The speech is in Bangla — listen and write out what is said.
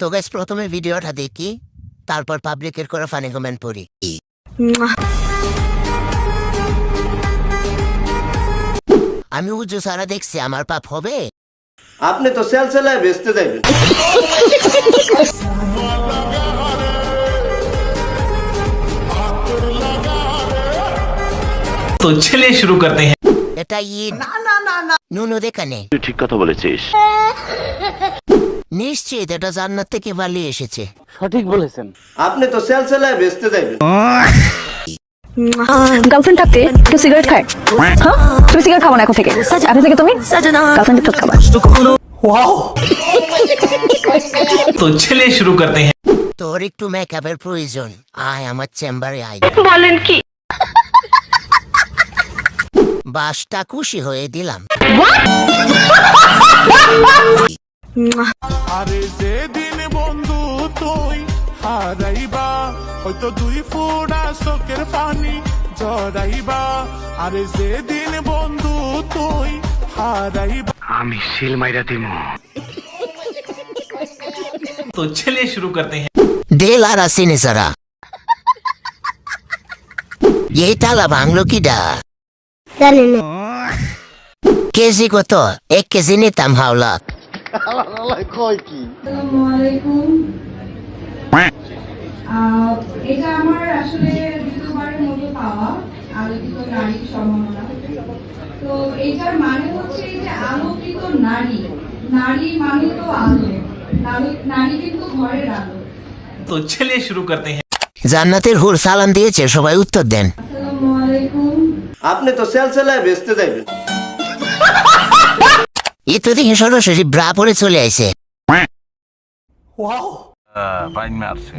তো গাইস প্রথমে ভিডিওটা দেখি, তারপর পাবলিকের করে ফানি কমেন্ট পড়ি। আমি উজ্জু সারা দেখছি, আমার পাপ হবে? আপনি তো সেলসেলায় বেচতে যাইবেন। तो चलिए शुरू करते हैं। এটা ঈদ নুনু দেখানে তুই ঠিক কথা বলেছিস। নিশ্চিত এটা জান্নাত থেকে পালিয়ে এসেছে। আপনি তো সেলসেলায় বেচতে যাইবেন। গার্লফ্রেন্ড থাকতে কেউ সিগারেট খায়? হ্যাঁ, তুমি সিগারেট খাবো না এখন থেকে। এখন থেকে তুমি গার্লফ্রেন্ডের ঠোঁট খাবা। तो चलिए शुरू करते हैं। তোর একটু মেকআপের প্রয়োজন, আয় আমার চেম্বারে আয়। বলেন কি? বাসটা খুশি হয়ে দিলাম। আরে যেদিন বন্ধু তুই হারাইবা, হয়তো 2 ফোঁটা চোখের পানি জড়াইবা। আরে যেদিন বন্ধু তুই হারাইবা, আমি সিল মাইরা দিমু। तो चलिए शुरू करते हैं। দেল আর আসিনি সারা এই তালা ভাঙলো কিডা? কেজি কত? 1 কেজি নিতাম হাওলা। এটা আমার আসলে দ্বিতীয়বারের মতো পাওয়া আলোকিত নারীর সম্মাননা। তো এটার মানে হচ্ছে এই যে আলোকিত নারী, নারী মানে তো আলো, নারী কিন্তু ঘরের আলো। तो चलिए शुरू करते हैं। জান্নাতের হুর সালাম দিয়েছে, সবাই উত্তর দেন। আসসালামু আলাইকুম। আপনি তো সেলসেলায় বেচতে যাইবেন। এ তো দেখে সরাসরি ব্রা পরে চলে আইছে। বাইন মারছে।